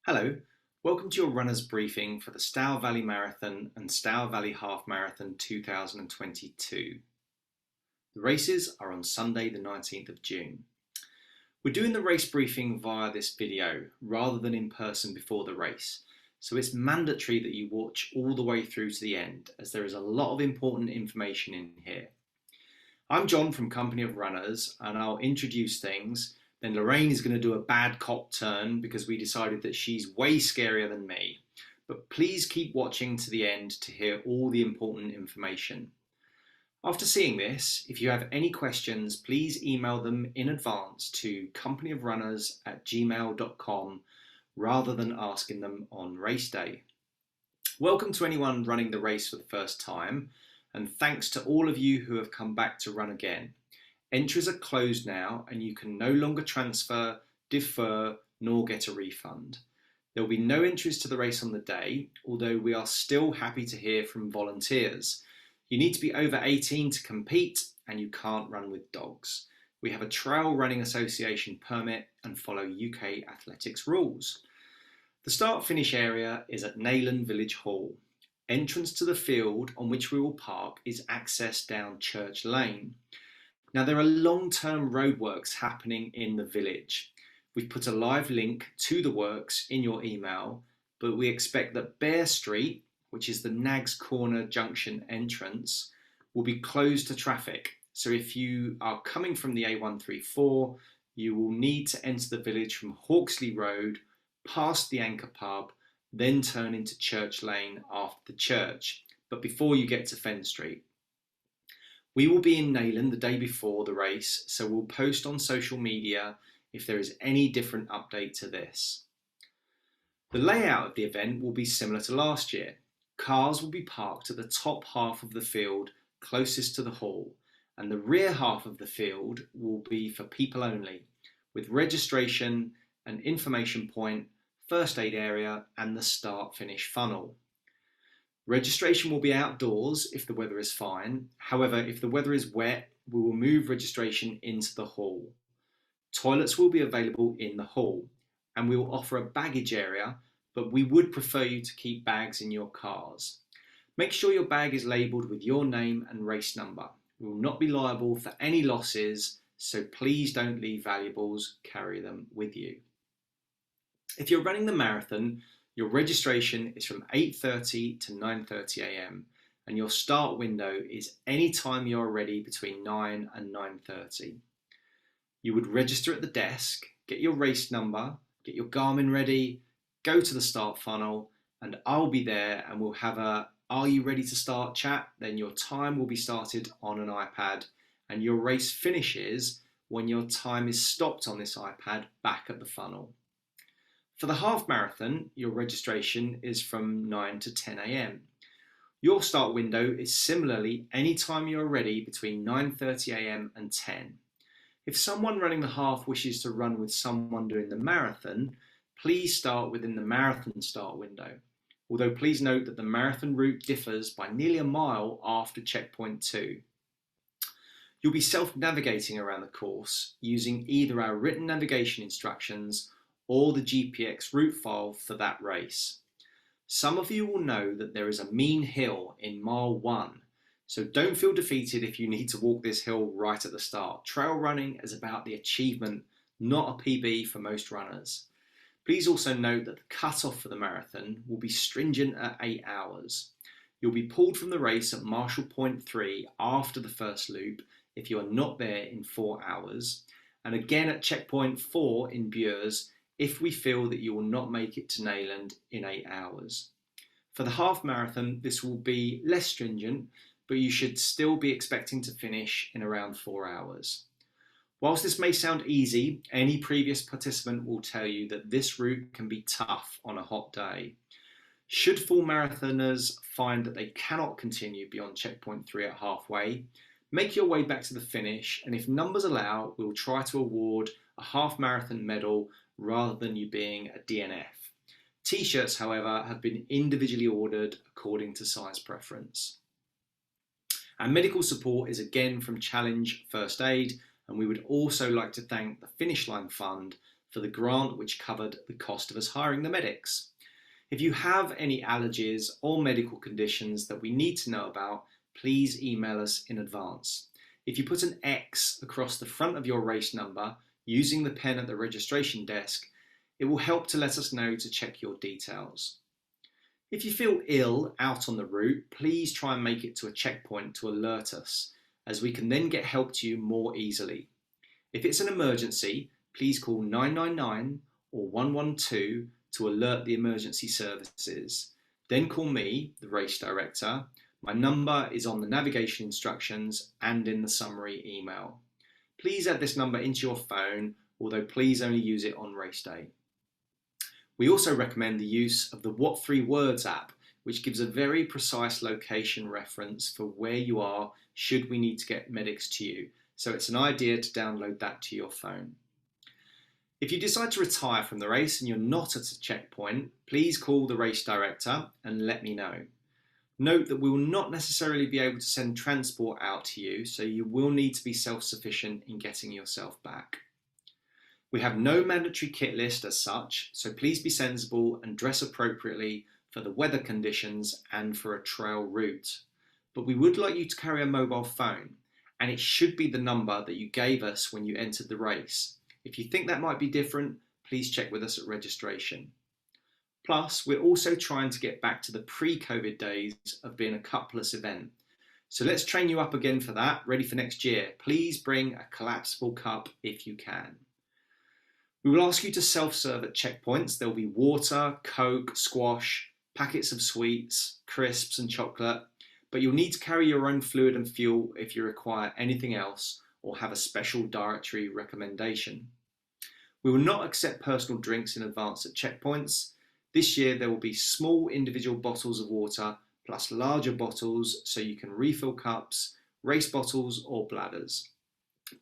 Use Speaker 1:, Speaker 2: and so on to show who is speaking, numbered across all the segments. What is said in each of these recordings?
Speaker 1: Hello, welcome to your runner's briefing for the Stour Valley Marathon and Stour Valley Half Marathon 2022. The races are on Sunday the 19th of June. We're doing the race briefing via this video rather than in person before the race, so it's mandatory that you watch all the way through to the end as there is a lot of important information in here. I'm John from Company of Runners and I'll introduce things. Then Lorraine is going to do a bad cop turn because we decided that she's way scarier than me. But please keep watching to the end to hear all the important information. After seeing this, if you have any questions, please email them in advance to companyofrunners@gmail.com rather than asking them on race day. Welcome to anyone running the race for the first time, and thanks to all of you who have come back to run again. Entries are closed now and you can no longer transfer, defer, nor get a refund. There will be no entries to the race on the day, although we are still happy to hear from volunteers. You need to be over 18 to compete and you can't run with dogs. We have a Trail Running Association permit and follow UK athletics rules. The start-finish area is at Neyland Village Hall. Entrance to the field on which we will park is accessed down Church Lane. Now there are long-term roadworks happening in the village. We've put a live link to the works in your email, but we expect that Bear Street, which is the Nags Corner Junction entrance, will be closed to traffic. So if you are coming from the A134, you will need to enter the village from Hawksley Road, past the Anchor Pub, then turn into Church Lane after the church, but before you get to Fen Street. We will be in Neyland the day before the race, so we'll post on social media if there is any different update to this. The layout of the event will be similar to last year. Cars will be parked at the top half of the field closest to the hall, and the rear half of the field will be for people only, with registration, an information point, first aid area, and the start-finish funnel. Registration will be outdoors if the weather is fine. However, if the weather is wet, we will move registration into the hall. Toilets will be available in the hall, and we will offer a baggage area, but we would prefer you to keep bags in your cars. Make sure your bag is labelled with your name and race number. We will not be liable for any losses, so please don't leave valuables, carry them with you. If you're running the marathon, your registration is from 8:30 to 9:30 a.m. and your start window is any time you're ready between 9 and 9:30. You would register at the desk, get your race number, get your Garmin ready, go to the start funnel, and I'll be there and we'll have a "Are you ready to start?" chat. Then your time will be started on an iPad and your race finishes when your time is stopped on this iPad back at the funnel. For the half marathon, your registration is from 9 to 10 a.m. Your start window is similarly any time you're ready between 9:30 a.m. and 10. If someone running the half wishes to run with someone doing the marathon, please start within the marathon start window. Although please note that the marathon route differs by nearly a mile after checkpoint 2. You'll be self-navigating around the course using either our written navigation instructions or the GPX route file for that race. Some of you will know that there is a mean hill in mile 1, so don't feel defeated if you need to walk this hill right at the start. Trail running is about the achievement, not a PB for most runners. Please also note that the cut-off for the marathon will be stringent at 8 hours. You'll be pulled from the race at Marshall Point 3 after the first loop if you are not there in 4 hours, and again at checkpoint 4 in Bures if we feel that you will not make it to Neyland in 8 hours. For the half marathon, this will be less stringent, but you should still be expecting to finish in around 4 hours. Whilst this may sound easy, any previous participant will tell you that this route can be tough on a hot day. Should full marathoners find that they cannot continue beyond checkpoint 3 at halfway, make your way back to the finish, and if numbers allow, we'll try to award a half marathon medal rather than you being a DNF. T-shirts, however, have been individually ordered according to size preference. Our medical support is again from Challenge First Aid, and we would also like to thank the Finish Line Fund for the grant which covered the cost of us hiring the medics. If you have any allergies or medical conditions that we need to know about, please email us in advance. If you put an X across the front of your race number using the pen at the registration desk, it will help to let us know to check your details. If you feel ill out on the route, please try and make it to a checkpoint to alert us, as we can then get help to you more easily. If it's an emergency, please call 999 or 112 to alert the emergency services. Then call me, the race director. My number is on the navigation instructions and in the summary email. Please add this number into your phone, although please only use it on race day. We also recommend the use of the What 3 Words app, which gives a very precise location reference for where you are should we need to get medics to you. So it's an idea to download that to your phone. If you decide to retire from the race and you're not at a checkpoint, please call the race director and let me know. Note that we will not necessarily be able to send transport out to you, so you will need to be self-sufficient in getting yourself back. We have no mandatory kit list as such, so please be sensible and dress appropriately for the weather conditions and for a trail route. But we would like you to carry a mobile phone, and it should be the number that you gave us when you entered the race. If you think that might be different, please check with us at registration. Plus, we're also trying to get back to the pre-COVID days of being a cupless event. So let's train you up again for that, ready for next year. Please bring a collapsible cup if you can. We will ask you to self-serve at checkpoints. There will be water, Coke, squash, packets of sweets, crisps and chocolate, but you'll need to carry your own fluid and fuel if you require anything else or have a special dietary recommendation. We will not accept personal drinks in advance at checkpoints. This year there will be small individual bottles of water plus larger bottles so you can refill cups, race bottles or bladders.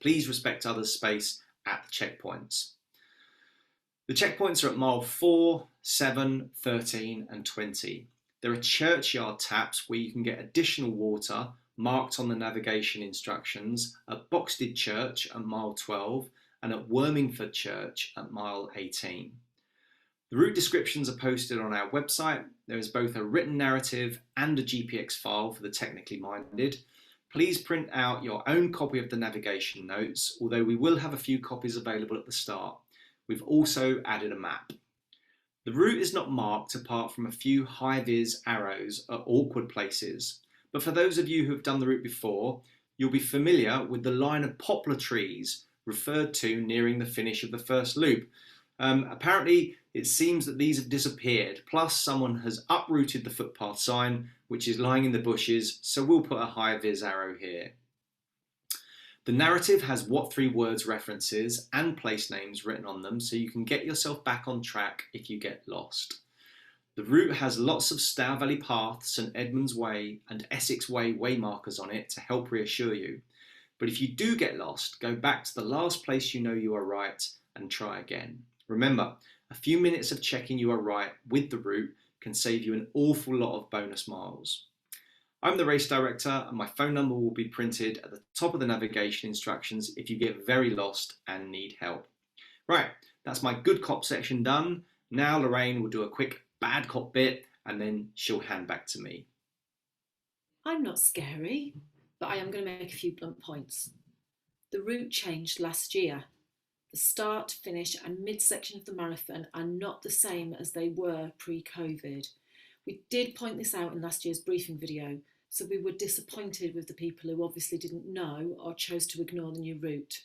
Speaker 1: Please respect others' space at the checkpoints. The checkpoints are at mile 4, 7, 13 and 20. There are churchyard taps where you can get additional water marked on the navigation instructions at Boxted Church at mile 12 and at Wormingford Church at mile 18. The route descriptions are posted on our website. There is both a written narrative and a GPX file for the technically minded. Please print out your own copy of the navigation notes, although we will have a few copies available at the start. We've also added a map. The route is not marked apart from a few high-vis arrows at awkward places, but for those of you who have done the route before, you'll be familiar with the line of poplar trees referred to nearing the finish of the first loop. Apparently, it seems that these have disappeared, plus someone has uprooted the footpath sign, which is lying in the bushes, so we'll put a high-vis arrow here. The narrative has What 3 Words references and place names written on them, so you can get yourself back on track if you get lost. The route has lots of Stour Valley Path, St Edmunds Way and Essex Way waymarkers on it to help reassure you. But if you do get lost, go back to the last place you know you are right and try again. Remember, a few minutes of checking you are right with the route can save you an awful lot of bonus miles. I'm the race director and my phone number will be printed at the top of the navigation instructions if you get very lost and need help. Right, that's my good cop section done. Now Lorraine will do a quick bad cop bit and then she'll hand back to me.
Speaker 2: I'm not scary, but I am going to make a few blunt points. The route changed last year. The start, finish and mid-section of the marathon are not the same as they were pre-COVID. We did point this out in last year's briefing video, so we were disappointed with the people who obviously didn't know or chose to ignore the new route.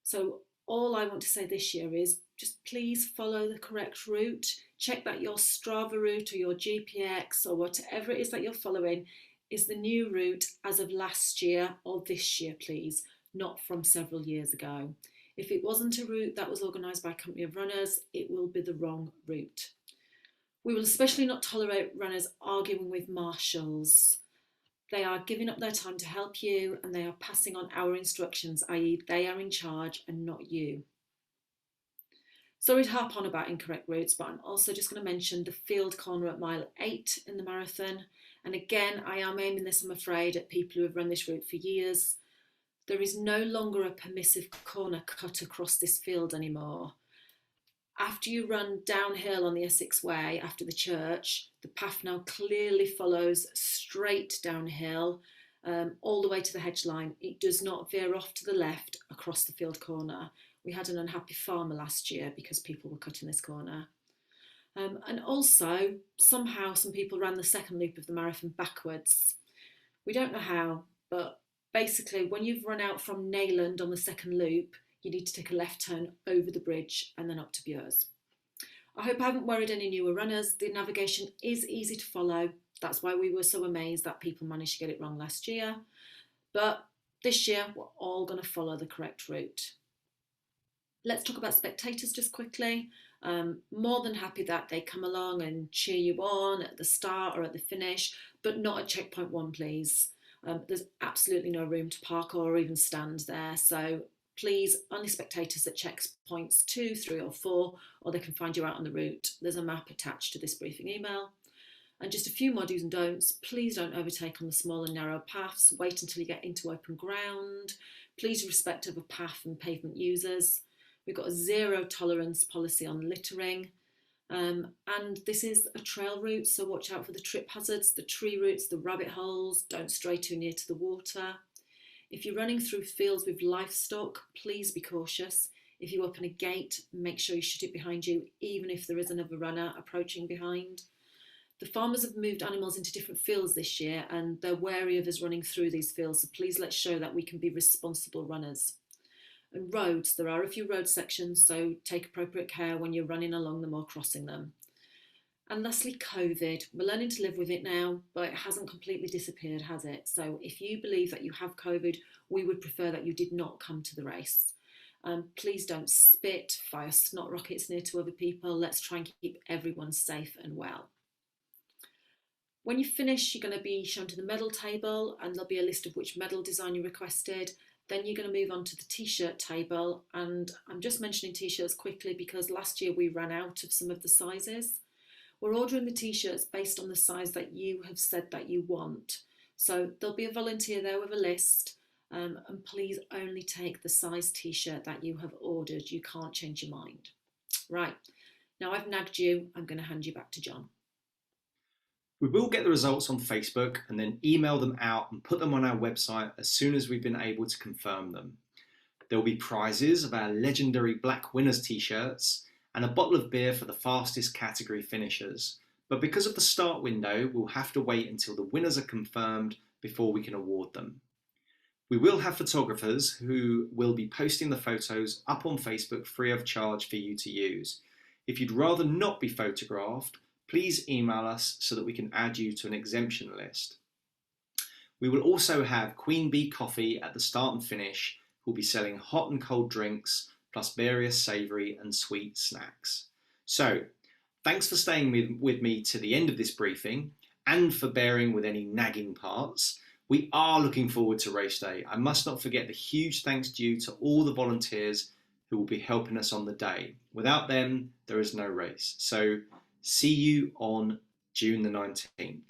Speaker 2: So all I want to say this year is just please follow the correct route. Check that your Strava route or your GPX or whatever it is that you're following is the new route as of last year or this year, please, not from several years ago. If it wasn't a route that was organised by a company of runners, it will be the wrong route. We will especially not tolerate runners arguing with marshals. They are giving up their time to help you and they are passing on our instructions, i.e. they are in charge and not you. Sorry to harp on about incorrect routes, but I'm also just going to mention the field corner at mile 8 in the marathon. And again, I am aiming this, I'm afraid, at people who have run this route for years. There is no longer a permissive corner cut across this field anymore. After you run downhill on the Essex Way after the church, the path now clearly follows straight downhill all the way to the hedge line. It does not veer off to the left across the field corner. We had an unhappy farmer last year because people were cutting this corner. And also, somehow, some people ran the second loop of the marathon backwards. We don't know how, but basically, when you've run out from Neyland on the second loop, you need to take a left turn over the bridge and then up to Bures. I hope I haven't worried any newer runners. The navigation is easy to follow. That's why we were so amazed that people managed to get it wrong last year. But this year, we're all going to follow the correct route. Let's talk about spectators just quickly. More than happy that they come along and cheer you on at the start or at the finish, but not at checkpoint 1, please. There's absolutely no room to park or even stand there. So please, only spectators at checkpoints 2, 3 or 4, or they can find you out on the route. There's a map attached to this briefing email. And just a few more do's and don'ts. Please don't overtake on the small and narrow paths. Wait until you get into open ground. Please respect other path and pavement users. We've got a zero tolerance policy on littering. And this is a trail route, so watch out for the trip hazards, the tree roots, the rabbit holes. Don't stray too near to the water. If you're running through fields with livestock, please be cautious. If you open a gate, make sure you shut it behind you, even if there is another runner approaching behind. The farmers have moved animals into different fields this year and they're wary of us running through these fields, so please let's show that we can be responsible runners. And roads, there are a few road sections, so take appropriate care when you're running along them or crossing them. And lastly, COVID. We're learning to live with it now, but it hasn't completely disappeared, has it? So if you believe that you have COVID, we would prefer that you did not come to the race. Please don't spit, fire snot rockets near to other people. Let's try and keep everyone safe and well. When you finish, you're going to be shown to the medal table and there'll be a list of which medal design you requested. Then you're going to move on to the t-shirt table, and I'm just mentioning t-shirts quickly because last year we ran out of some of the sizes. We're ordering the t-shirts based on the size that you have said that you want. So there'll be a volunteer there with a list, and please only take the size t-shirt that you have ordered. You can't change your mind. Right, now I've nagged you, I'm going to hand you back to John.
Speaker 1: We will get the results on Facebook and then email them out and put them on our website as soon as we've been able to confirm them. There will be prizes of our legendary Black Winners t-shirts and a bottle of beer for the fastest category finishers. But because of the start window, we'll have to wait until the winners are confirmed before we can award them. We will have photographers who will be posting the photos up on Facebook free of charge for you to use. If you'd rather not be photographed, please email us so that we can add you to an exemption list. We will also have Queen Bee Coffee at the start and finish, who will be selling hot and cold drinks, plus various savoury and sweet snacks. So, thanks for staying with me to the end of this briefing, and for bearing with any nagging parts. We are looking forward to race day. I must not forget the huge thanks due to all the volunteers who will be helping us on the day. Without them, there is no race. So, see you on June the 19th.